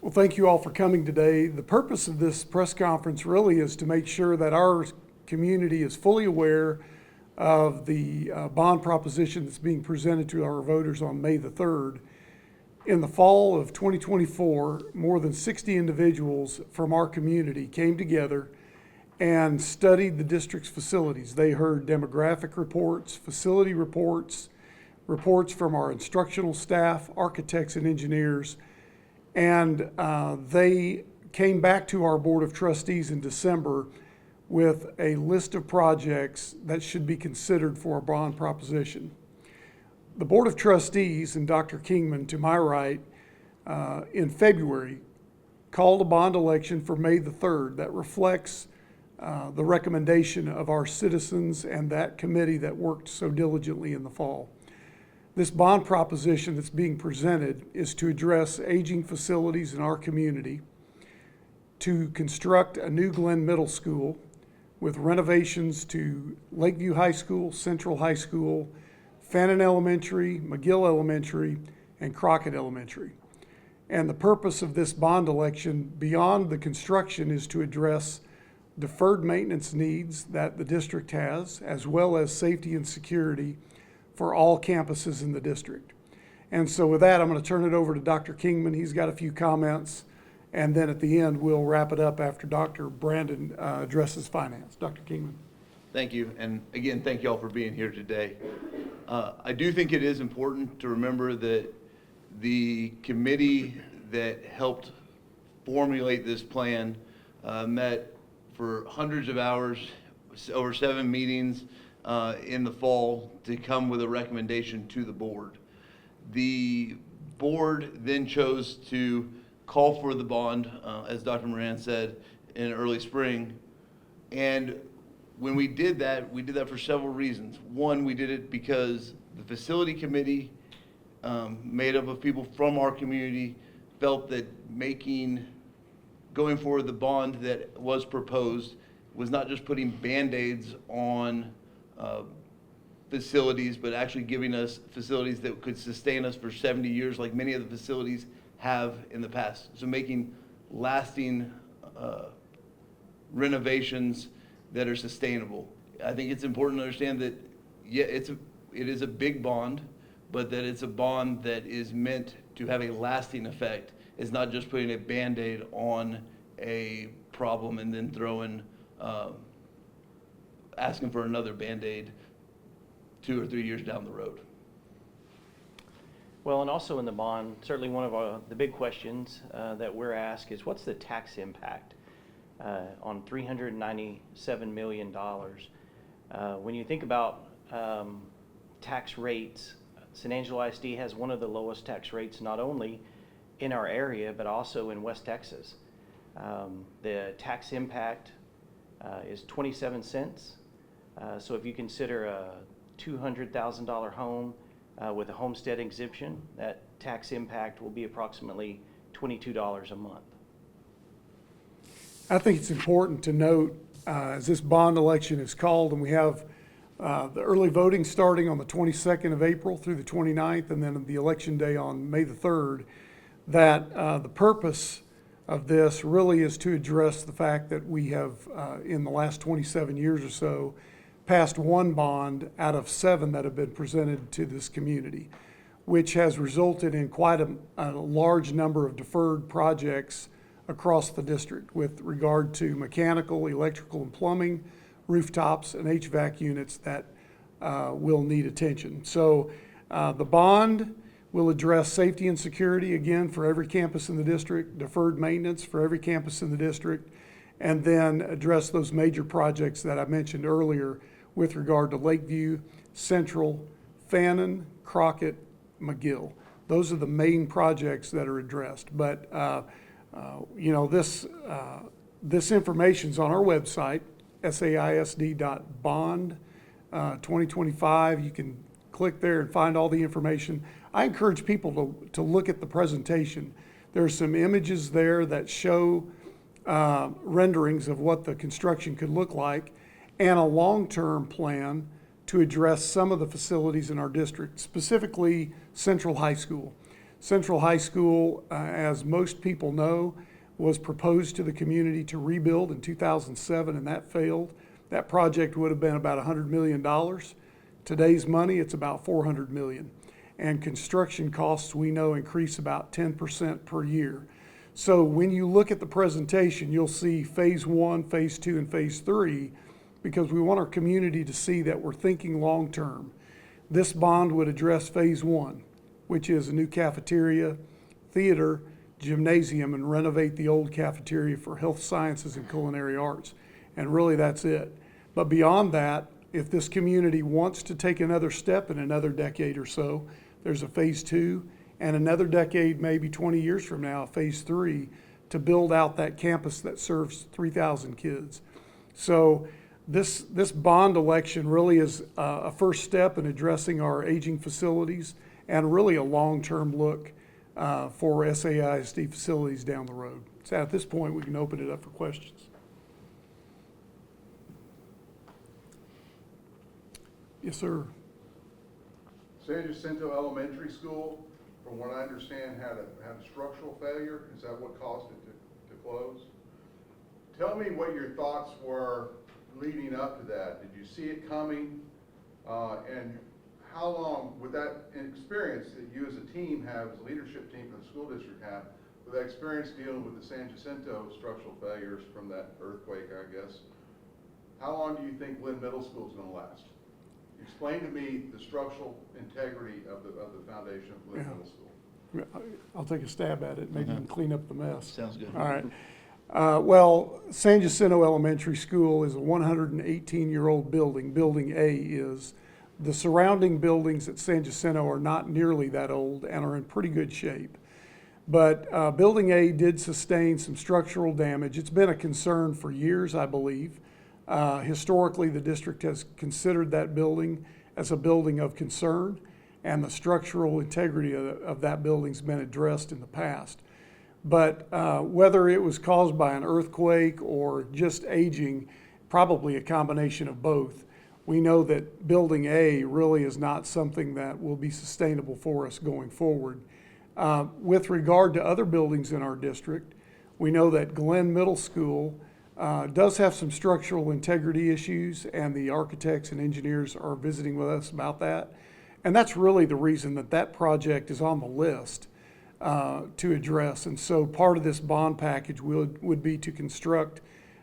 Well, thank you all for coming today. The purpose of this press conference really is to make sure that our community is fully aware of the bond proposition that's being presented to our voters on May the 3rd. In the fall of 2024, more than 60 individuals from our community came together and studied the district's facilities. They heard demographic reports, facility reports, reports from our instructional staff, architects and engineers, and they came back to our Board of Trustees in December with a list of projects that should be considered for a bond proposition. The Board of Trustees and Dr. Kingman, to my right, in February, called a bond election for May the 3rd that reflects the recommendation of our citizens and that committee that worked so diligently in the fall. This bond proposition that's being presented is to address aging facilities in our community, to construct a new Glen Middle School with renovations to Lakeview High School, Central High School, Fannin Elementary, McGill Elementary, and Crockett Elementary. And the purpose of this bond election beyond the construction is to address deferred maintenance needs that the district has, as well as safety and security for all campuses in the district. And so with that, I'm going to turn it over to Dr. Kingman. He's got a few comments, and then at the end, we'll wrap it up after Dr. Brandon addresses finance. Dr. Kingman. Thank you, and again, thank you all for being here today. I do think it is important to remember that the committee that helped formulate this plan met for hundreds of hours, over 7 meetings in the fall to come with a recommendation to the board. The board then chose to call for the bond, as Dr. Moran said, in early spring. And when we did that for several reasons. One, we did it because the facility committee, made up of people from our community, felt that going forward the bond that was proposed was not just putting Band-Aids on facilities, but actually giving us facilities that could sustain us for 70 years like many of the facilities have in the past. So making lasting renovations that are sustainable. I think it's important to understand that, yeah, it is a big bond, but that it's a bond that is meant to have a lasting effect. It's not just putting a Band-Aid on a problem and then asking for another Band-Aid 2 or 3 years down the road. Well, and also in the bond, certainly one of the big questions that we're asked is what's the tax impact on $397 million? When you think about tax rates, San Angelo ISD has one of the lowest tax rates not only in our area but also in West Texas. The tax impact is 27 cents. So if you consider a $200,000 home with a homestead exemption, that tax impact will be approximately $22 a month. I think it's important to note, as this bond election is called, and we have the early voting starting on the 22nd of April through the 29th, and then the election day on May the 3rd, that the purpose of this really is to address the fact that we have, in the last 27 years or so, passed one bond out of 7 that have been presented to this community, which has resulted in quite a large number of deferred projects across the district with regard to mechanical, electrical, and plumbing, rooftops, and HVAC units that will need attention. So the bond will address safety and security, again, for every campus in the district, deferred maintenance for every campus in the district, and then address those major projects that I mentioned earlier with regard to Lakeview, Central, Fannin, Crockett, McGill. Those are the main projects that are addressed. But this information's on our website, SAISD.bond 2025. You can click there and find all the information. I encourage people to look at the presentation. There are some images there that show renderings of what the construction could look like and a long-term plan to address some of the facilities in our district, specifically Central High School. Central High School, as most people know, was proposed to the community to rebuild in 2007, and that failed. That project would have been about $100 million. Today's money, it's about $400 million. And construction costs, we know, increase about 10% per year. So when you look at the presentation, you'll see phase 1, phase 2, and phase 3, because we want our community to see that we're thinking long-term. This bond would address phase 1, which is a new cafeteria, theater, gymnasium, and renovate the old cafeteria for health sciences and culinary arts. And really, that's it. But beyond that, if this community wants to take another step in another decade or so, there's a phase 2, and another decade, maybe 20 years from now, phase 3, to build out that campus that serves 3,000 kids. So this bond election really is a first step in addressing our aging facilities and really a long-term look for SAISD facilities down the road. So at this point, we can open it up for questions. Yes, sir. San Jacinto Elementary School, from what I understand, had a structural failure. Is that what caused it to close? Tell me what your thoughts were leading up to that. Did you see it coming? And how long would that experience that you as a team have, as a leadership team for the school district have, with that experience dealing with the San Jacinto structural failures from that earthquake, I guess? How long do you think Glenn Middle School is going to last? Explain to me the structural integrity of the foundation of Glenn Middle School. I'll take a stab at it, maybe clean up the mess. Sounds good. All right. Well, San Jacinto Elementary School is a 118-year-old building. Building A is. The surrounding buildings at San Jacinto are not nearly that old and are in pretty good shape. But Building A did sustain some structural damage. It's been a concern for years, I believe. Historically, the district has considered that building as a building of concern, and the structural integrity of that building's been addressed in the past. But whether it was caused by an earthquake or just aging, probably a combination of both, we know that Building A really is not something that will be sustainable for us going forward. With regard to other buildings in our district, we know that Glenn Middle School does have some structural integrity issues, and the architects and engineers are visiting with us about that. And that's really the reason that that project is on the list to address. And so part of this bond package would be to construct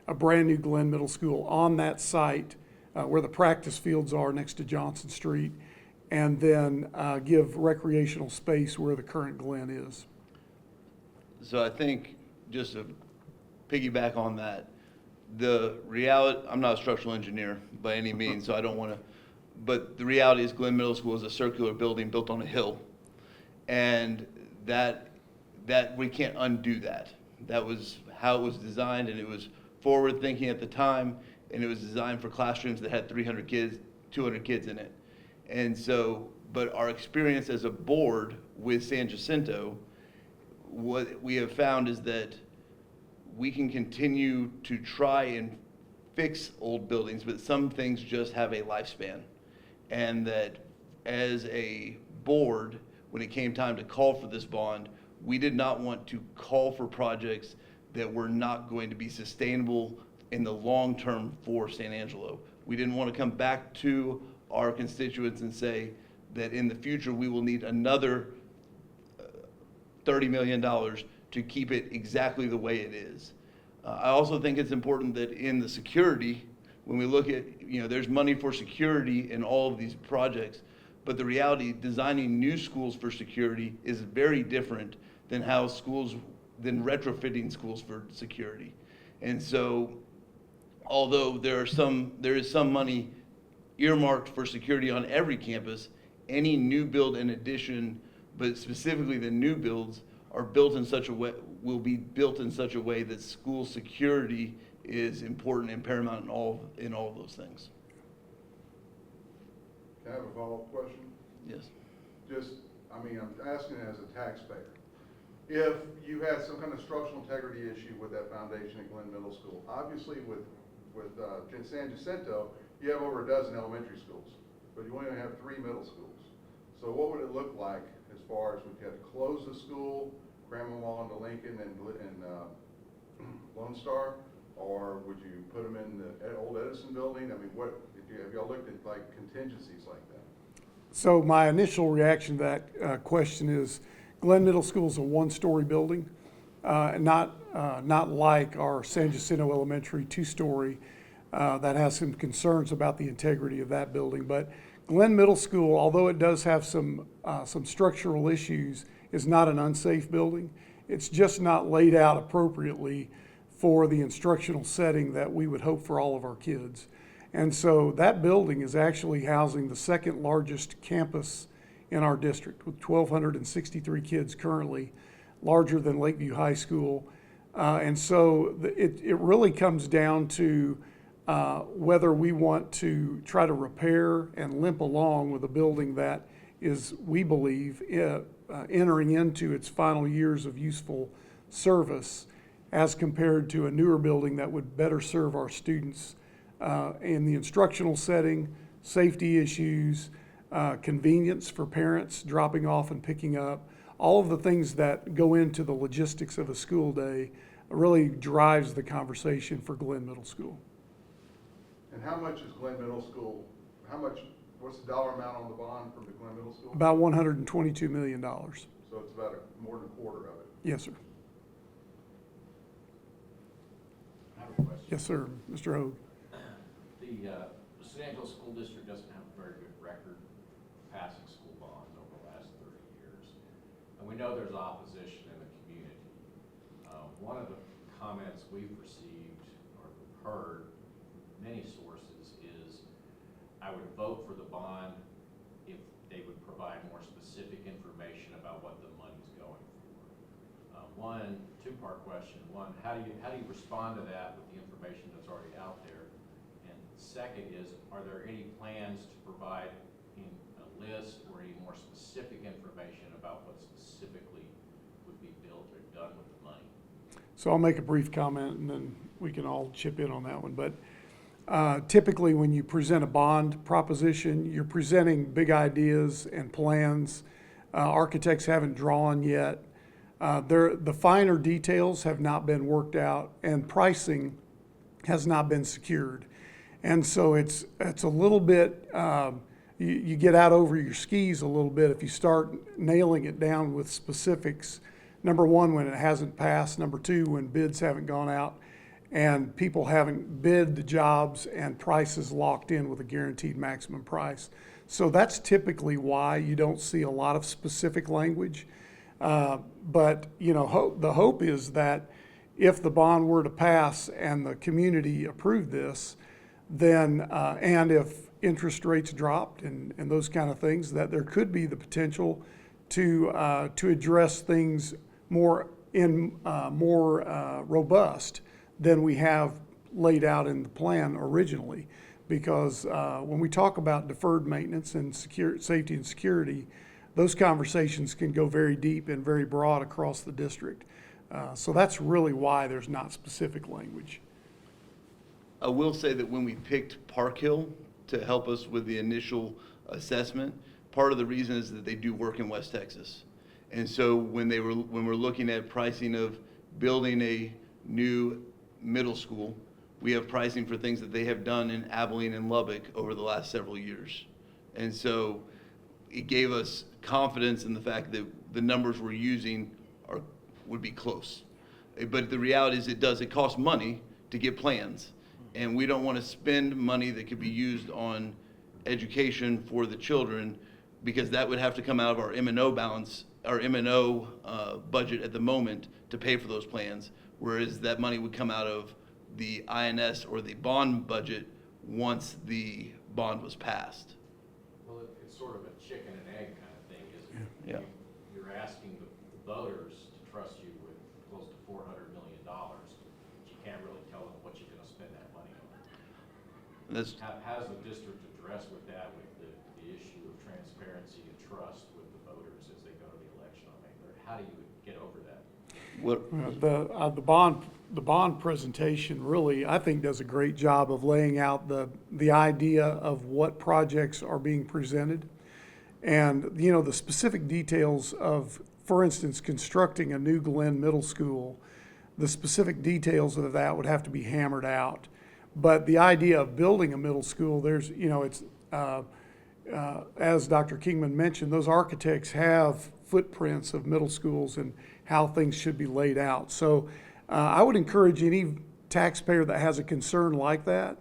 a brand new Glenn Middle School on that site where the practice fields are next to Johnson Street, and then give recreational space where the current Glen is. So I think, just to piggyback on that, the reality, I'm not a structural engineer by any means, so I don't want to, but the reality is Glenn Middle School is a circular building built on a hill. And that we can't undo that. That was how it was designed, and it was forward thinking at the time, and it was designed for classrooms that had 300 kids, 200 kids in it. And so, but our experience as a board with San Jacinto, what we have found is that we can continue to try and fix old buildings, but some things just have a lifespan. And that as a board, when it came time to call for this bond, we did not want to call for projects that were not going to be sustainable in the long term for San Angelo. We didn't want to come back to our constituents and say that in the future we will need another $30 million to keep it exactly the way it is. I also think it's important that in the security, when we look at, there's money for security in all of these projects, but the reality, designing new schools for security is very different than than retrofitting schools for security. And so, although there is some money earmarked for security on every campus, any new build in addition, but specifically the new builds, are built in such a way, will be built in such a way that school security is important and paramount in all of those things. Can I have a follow-up question? Yes. I'm asking as a taxpayer. If you had some kind of structural integrity issue with that foundation at Glenn Middle School, obviously with San Jacinto, you have over a dozen elementary schools, but you only have 3 middle schools. So what would it look like as far as we had to close the school, cram them all into Lincoln and Lone Star? Or would you put them in the old Edison building? I mean, have y'all looked at like contingencies like that? So my initial reaction to that question is Glenn Middle School is a one-story building, not like our San Jacinto Elementary two-story that has some concerns about the integrity of that building. But Glenn Middle School, although it does have some structural issues, is not an unsafe building. It's just not laid out appropriately for the instructional setting that we would hope for all of our kids. And so that building is actually housing the second largest campus in our district with 1,263 kids currently, larger than Lakeview High School. And so it really comes down to whether we want to try to repair and limp along with a building that is, we believe, entering into its final years of useful service as compared to a newer building that would better serve our students in the instructional setting, safety issues, convenience for parents dropping off and picking up. All of the things that go into the logistics of a school day really drives the conversation for Glenn Middle School. And how much is Glenn Middle School, what's the dollar amount on the bond from the Glenn Middle School? About $122 million. So it's about more than a quarter of it. Yes, sir. I have a question. Yes, sir. Mr. Hogue. The San Angelo School District doesn't have a very good record passing school bonds over the last 30 years. And we know there's opposition in the community. One of the comments we've received or heard from many sources is, I would vote for the bond if they would provide more specific information about what the money's going for. One, two-part question. One, how do you respond to that with the information that's already out there? And second is, are there any plans to provide a list or any more specific information about what specifically would be built or done with the money? So I'll make a brief comment and then we can all chip in on that one. But typically when you present a bond proposition, you're presenting big ideas and plans. Architects haven't drawn yet. The finer details have not been worked out and pricing has not been secured. And so it's a little bit, you get out over your skis a little bit if you start nailing it down with specifics. Number one, when it hasn't passed. Number two, when bids haven't gone out and people haven't bid the jobs and prices locked in with a guaranteed maximum price. So that's typically why you don't see a lot of specific language. But you know, the hope is that if the bond were to pass and the community approved this, then and if interest rates dropped and those kind of things, that there could be the potential to address things more robust than we have laid out in the plan originally. Because when we talk about deferred maintenance and safety and security, those conversations can go very deep and very broad across the district. So that's really why there's not specific language. I will say that when we picked Park Hill to help us with the initial assessment, part of the reason is that they do work in West Texas. And so when we're looking at pricing of building a new middle school, we have pricing for things that they have done in Abilene and Lubbock over the last several years. And so it gave us confidence in the fact that the numbers we're using would be close. But the reality is it costs money to get plans. And we don't want to spend money that could be used on education for the children, because that would have to come out of our M&O balance, our M&O budget at the moment to pay for those plans, whereas that money would come out of the INS or the bond budget once the bond was passed. Well, it's sort of a chicken and egg kind of thing, isn't it? Yeah. You're asking the voters to trust you with close to $400 million, but you can't really tell them what you're going to spend that money on. How does the district address with that, with the issue of transparency and trust with the voters as they go to the election on May 3rd? How do you get over that? The bond presentation really, I think, does a great job of laying out the idea of what projects are being presented. And, you know, the specific details of, for instance, constructing a new Glen Middle School, the specific details of that would have to be hammered out. But the idea of building a middle school, there's, you know, it's, as Dr. Kingman mentioned, those architects have footprints of middle schools and how things should be laid out. So I would encourage any taxpayer that has a concern like that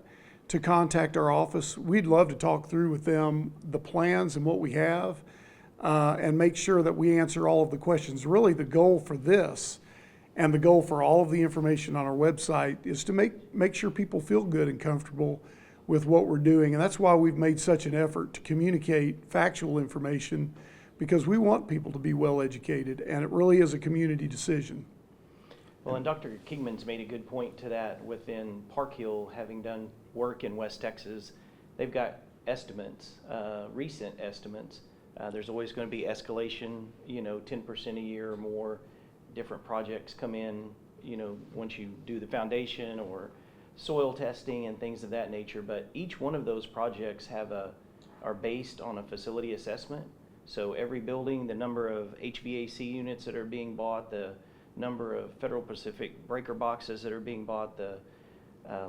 to contact our office. We'd love to talk through with them the plans and what we have, and make sure that we answer all of the questions. Really, the goal for this and the goal for all of the information on our website is to make sure people feel good and comfortable with what we're doing. And that's why we've made such an effort to communicate factual information, because we want people to be well educated, and it really is a community decision. Well, and Dr. Kingman's made a good point to that. Within Park Hill, having done work in West Texas, they've got estimates, recent estimates. There's always going to be escalation, you know, 10% a year or more. Different projects come in, you know, once you do the foundation or soil testing and things of that nature. But each one of those projects are based on a facility assessment. So every building, the number of HVAC units that are being bought, the number of Federal Pacific breaker boxes that are being bought, the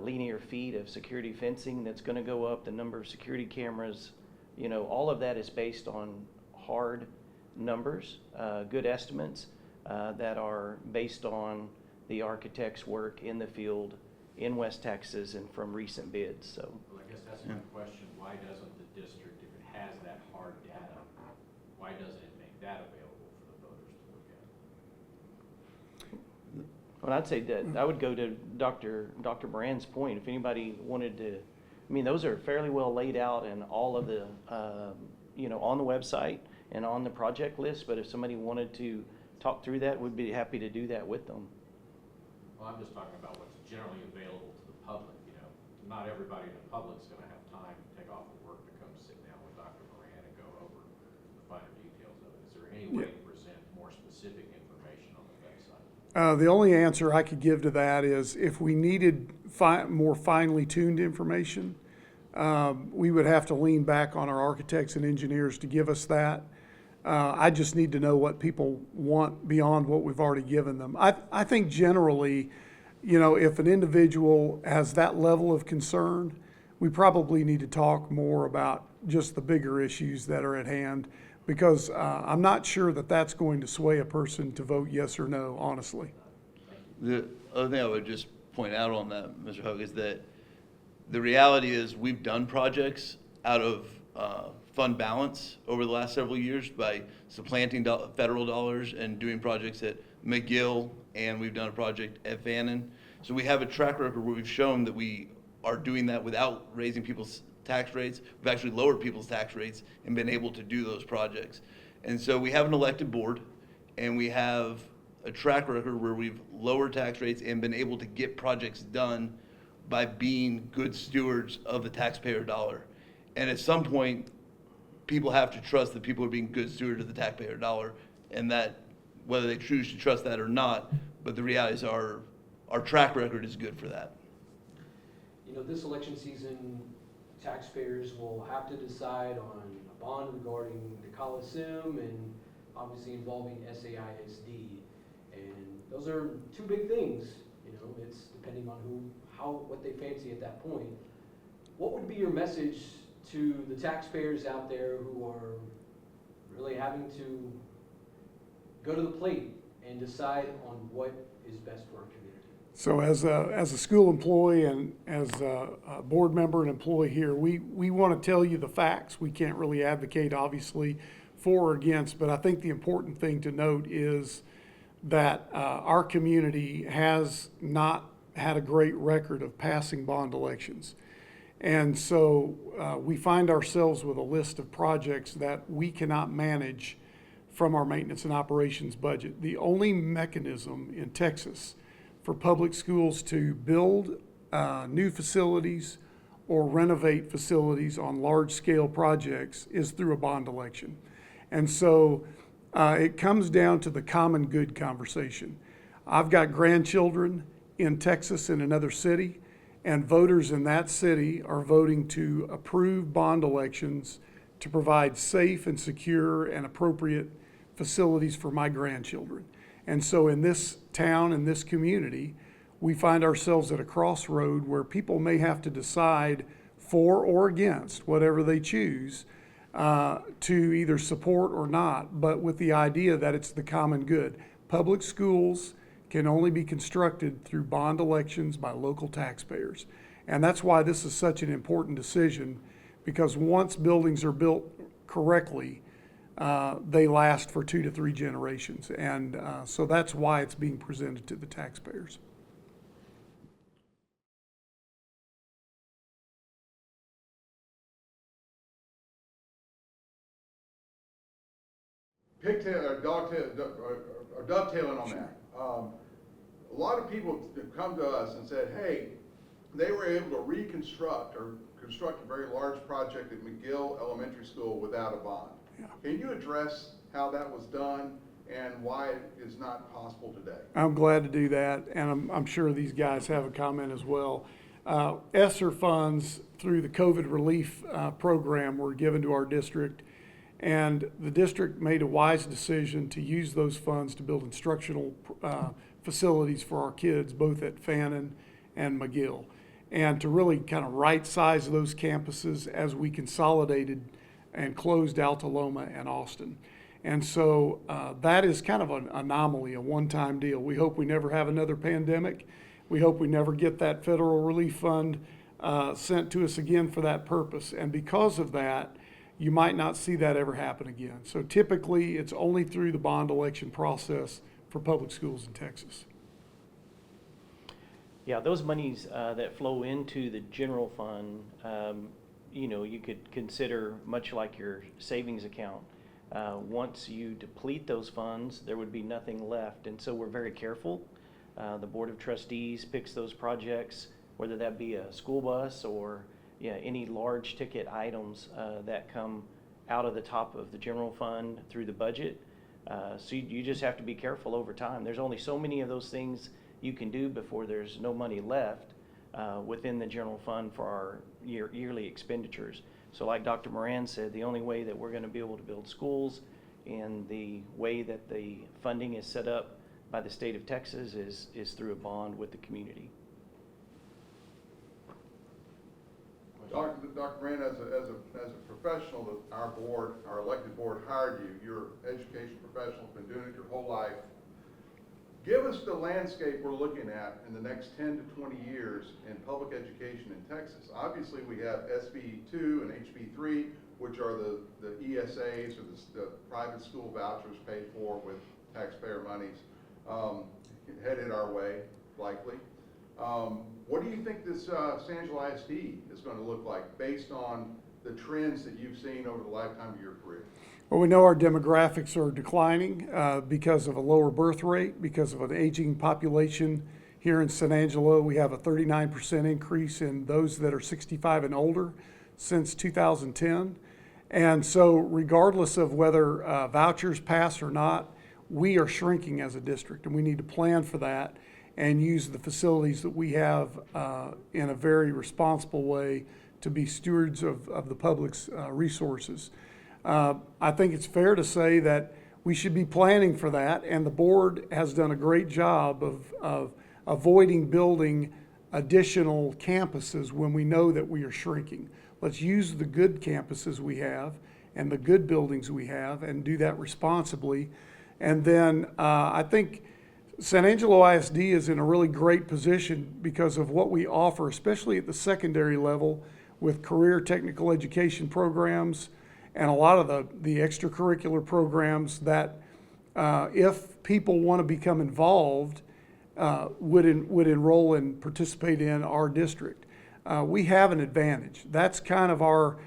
linear feet of security fencing that's going to go up, the number of security cameras, you know, all of that is based on hard numbers, good estimates that are based on the architect's work in the field in West Texas and from recent bids. So, Well, I guess that's my question. Why doesn't the district, if it has that hard data, why doesn't it make that available for the voters to look at? well, I'd say that I would go to Dr. Moran's point. If anybody wanted to, I mean, those are fairly well laid out in all of the, you know, on the website and on the project list. But if somebody wanted to talk through that, we'd be happy to do that with them. Well, I'm just talking about what's generally available to the public, you know. Not everybody in the public's gonna have time to take off of work to come sit down with Dr. Moran and go over the finer details of it. Is there any way to present more specific information on the website? The only answer I could give to that is if we needed more finely tuned information, we would have to lean back on our architects and engineers to give us that. I just need to know what people want beyond what we've already given them. I think generally, you know, if an individual has that level of concern, we probably need to talk more about just the bigger issues that are at hand, because I'm not sure that that's going to sway a person to vote yes or no, honestly. The other thing I would just point out on that, Mr. Hogue, is that the reality is we've done projects out of fund balance over the last several years by supplanting federal dollars and doing projects at McGill, and we've done a project at Fannin. So we have a track record where we've shown that we are doing that without raising people's tax rates. We've actually lowered people's tax rates and been able to do those projects. And so we have an elected board, and we have a track record where we've lowered tax rates and been able to get projects done by being good stewards of the taxpayer dollar. And at some point, people have to trust that people are being good stewards of the taxpayer dollar, and that whether they choose to trust that or not, but the reality is our track record is good for that. You know, this election season, taxpayers will have to decide on a bond regarding the Coliseum and obviously involving SAISD. And those are two big things, you know, it's depending on what they fancy at that point. What would be your message to the taxpayers out there who are really having to go to the plate and decide on what is best for our community? So as a school employee and as a board member and employee here, we want to tell you the facts. We can't really advocate, obviously, for or against, but I think the important thing to note is that our community has not had a great record of passing bond elections. And so we find ourselves with a list of projects that we cannot manage from our maintenance and operations budget. The only mechanism in Texas for public schools to build new facilities or renovate facilities on large-scale projects is through a bond election. And so it comes down to the common good conversation. I've got grandchildren in Texas in another city, and voters in that city are voting to approve bond elections to provide safe and secure and appropriate facilities for my grandchildren. And so in this town, in this community, we find ourselves at a crossroad where people may have to decide for or against, whatever they choose, to either support or not, but with the idea that it's the common good. Public schools can only be constructed through bond elections by local taxpayers. And that's why this is such an important decision, because once buildings are built correctly, they last for 2 to 3 generations. And so that's why it's being presented to the taxpayers. Dovetailing on that, a lot of people have come to us and said, hey, they were able to reconstruct or construct a very large project at McGill Elementary School without a bond. Yeah. Can you address how that was done and why it is not possible today? I'm glad to do that, and I'm sure these guys have a comment as well. ESSER funds through the COVID relief program were given to our district, and the district made a wise decision to use those funds to build instructional facilities for our kids, both at Fannin and McGill, and to really kind of right-size those campuses as we consolidated and closed Altaloma and Austin. And so that is kind of an anomaly, a one-time deal. We hope we never have another pandemic. We hope we never get that federal relief fund sent to us again for that purpose. And because of that, you might not see that ever happen again. So typically, it's only through the bond election process for public schools in Texas. Yeah, those monies that flow into the general fund, you know, you could consider much like your savings account. Once you deplete those funds, there would be nothing left. And so we're very careful. The Board of Trustees picks those projects, whether that be a school bus or any large ticket items that come out of the top of the general fund through the budget. So you just have to be careful over time. There's only so many of those things you can do before there's no money left within the general fund for our yearly expenditures. So like Dr. Moran said, the only way that we're going to be able to build schools and the way that the funding is set up by the state of Texas is through a bond with the community. Dr. Moran, as a professional, our board, our elected board hired you. You're an education professional, been doing it your whole life. Give us the landscape we're looking at in the next 10 to 20 years in public education in Texas. Obviously, we have SB2 and HB3, which are the ESAs, or the private school vouchers paid for with taxpayer monies, headed our way, likely. What do you think this Angelo ISD is going to look like based on the trends that you've seen over the lifetime of your career? Well, we know our demographics are declining because of a lower birth rate, because of an aging population. Here in San Angelo, we have a 39% increase in those that are 65 and older since 2010. And so regardless of whether vouchers pass or not, we are shrinking as a district, and we need to plan for that and use the facilities that we have in a very responsible way to be stewards of the public's resources. I think it's fair to say that we should be planning for that, and the board has done a great job of avoiding building additional campuses when we know that we are shrinking. Let's use the good campuses we have and the good buildings we have and do that responsibly. And then I think San Angelo ISD is in a really great position because of what we offer, especially at the secondary level with career technical education programs and a lot of the extracurricular programs that if people want to become involved, would enroll and participate in our district. We have an advantage. That's kind of our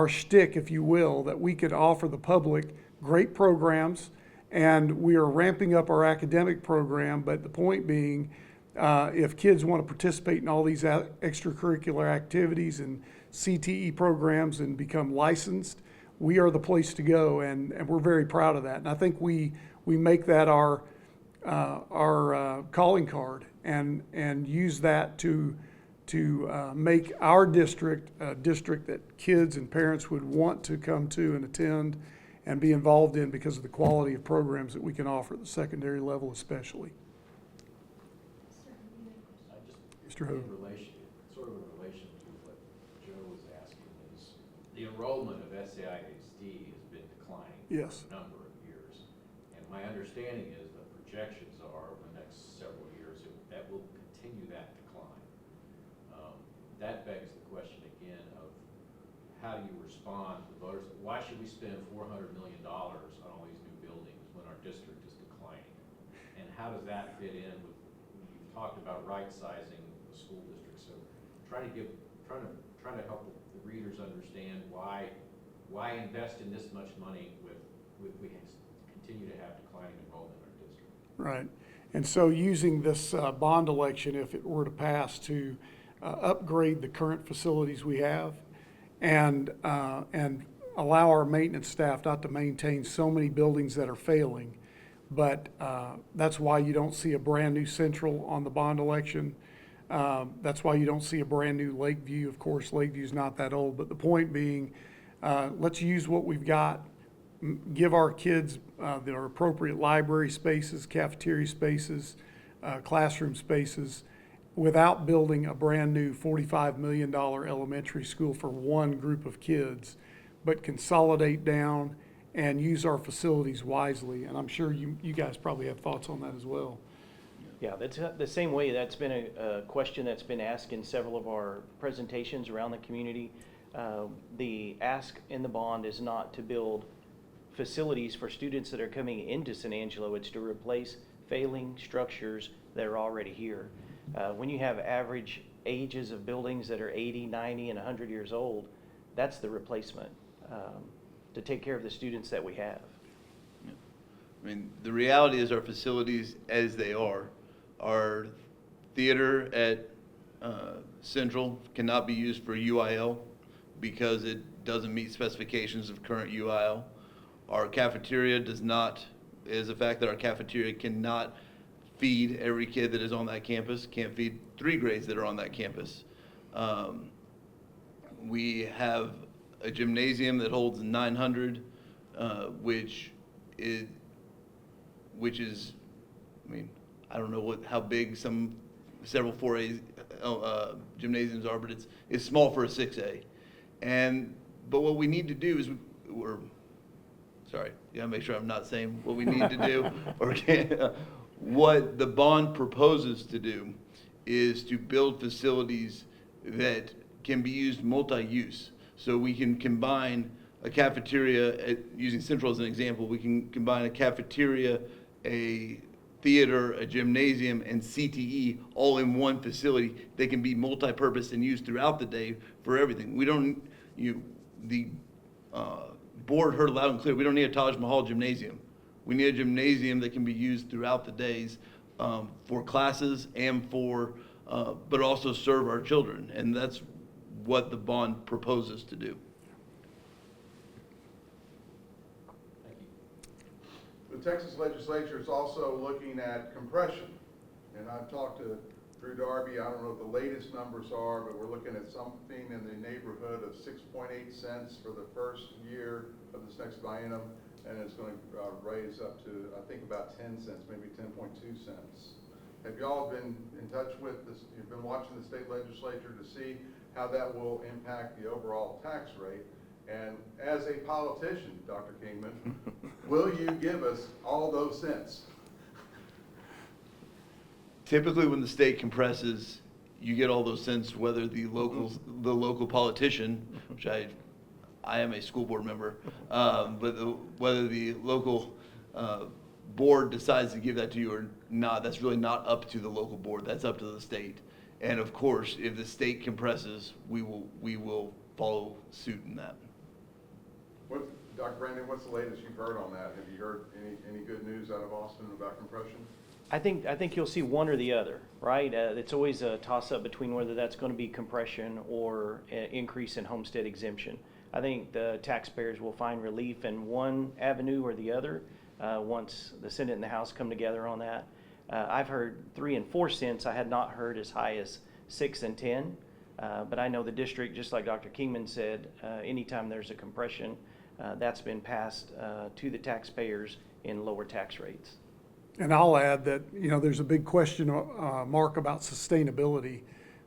shtick, if you will, that we could offer the public great programs, and we are ramping up our academic program, but the point being, if kids want to participate in all these extracurricular activities and CTE programs and become licensed, we are the place to go, and we're very proud of that. And I think we make that our calling card and use that to to make our district a district that kids and parents would want to come to and attend and be involved in because of the quality of programs that we can offer at the secondary level especially. Mr. Hogue. Sort of in relation to what Joe was asking is, the enrollment of SAISD has been declining Yes. for a number of years. And my understanding is the projections are over the next several years that will continue that decline. That begs the question again of how do you respond to voters? Why should we spend $400 million on all these new buildings when our district is declining? And how does that fit in with, you've talked about right-sizing the school district, so trying to help the readers understand why invest in this much money with we continue to have declining enrollment in our district. Right. And so using this bond election, if it were to pass, to upgrade the current facilities we have and allow our maintenance staff not to maintain so many buildings that are failing. But that's why you don't see a brand new Central on the bond election. That's why you don't see a brand new Lakeview. Of course, Lakeview's not that old, but the point being, let's use what we've got, give our kids their appropriate library spaces, cafeteria spaces, classroom spaces, without building a brand new $45 million elementary school for one group of kids, but consolidate down and use our facilities wisely. And I'm sure you guys probably have thoughts on that as well. Yeah, that's the same way. That's been a question that's been asked in several of our presentations around the community. The ask in the bond is not to build facilities for students that are coming into San Angelo. It's to replace failing structures that are already here. When you have average ages of buildings that are 80, 90, and 100 years old, that's the replacement to take care of the students that we have. I mean, the reality is our facilities as they are, our theater at Central cannot be used for UIL because it doesn't meet specifications of current UIL. Our cafeteria is a fact that our cafeteria cannot feed every kid that is on that campus, can't feed 3 grades that are on that campus. We have a gymnasium that holds 900, which is, I mean, I don't know how big several 4A gymnasiums are, but it's small for a 6A. But what we need to do is, sorry, you gotta make sure I'm not saying what we need to do, or what the bond proposes to do is to build facilities that can be used multi-use. So we can combine a cafeteria, using Central as an example, we can combine a cafeteria, a theater, a gymnasium, and CTE all in one facility. They can be multi-purpose and used throughout the day for everything. The board heard loud and clear, we don't need a Taj Mahal gymnasium. We need a gymnasium that can be used throughout the days for classes and but also serve our children. And that's what the bond proposes to do. Thank you. The Texas legislature is also looking at compression. And I've talked to Drew Darby, I don't know what the latest numbers are, but we're looking at something in the neighborhood of 6.8 cents for the first year of this next biennium, and it's going to raise up to, I think, about 10 cents, maybe 10.2 cents. Have you all been in touch with this? You've been watching the state legislature to see how that will impact the overall tax rate. And as a politician, Dr. Kingman, will you give us all those cents? Typically, when the state compresses, you get all those cents, whether the local politician, which I am a school board member, but whether the local board decides to give that to you or not, that's really not up to the local board. That's up to the state. And of course, if the state compresses, we will follow suit in that. Dr. Brandon, what's the latest you've heard on that? Have you heard any good news out of Austin about compression? I think you'll see one or the other, right? It's always a toss-up between whether that's going to be compression or an increase in homestead exemption. I think the taxpayers will find relief in one avenue or the other once the Senate and the House come together on that. I've heard 3 and 4 cents. I had not heard as high as 6 and 10. But I know the district, just like Dr. Kingman said, anytime there's a compression, that's been passed to the taxpayers in lower tax rates. And I'll add that, there's a big question mark about sustainability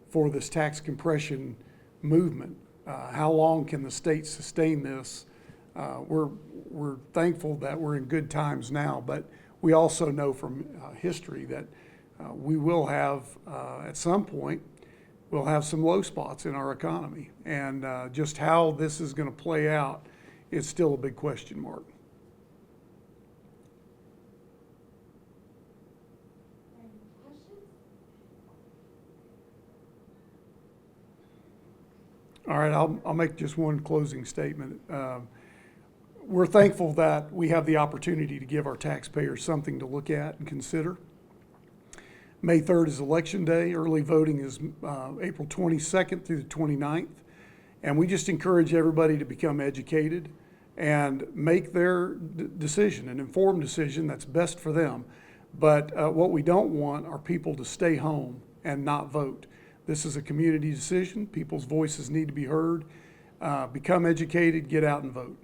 for this tax compression movement. How long can the state sustain this? We're thankful that we're in good times now, but we also know from history that we will have, at some point, we'll have some low spots in our economy. And just how this is going to play out is still a big question mark. All right, I'll make just one closing statement. We're thankful that we have the opportunity to give our taxpayers something to look at and consider. May 3rd is Election Day. Early voting is April 22nd through the 29th. And we just encourage everybody to become educated and make their decision, an informed decision that's best for them. But what we don't want are people to stay home and not vote. This is a community decision. People's voices need to be heard. Become educated, get out and vote.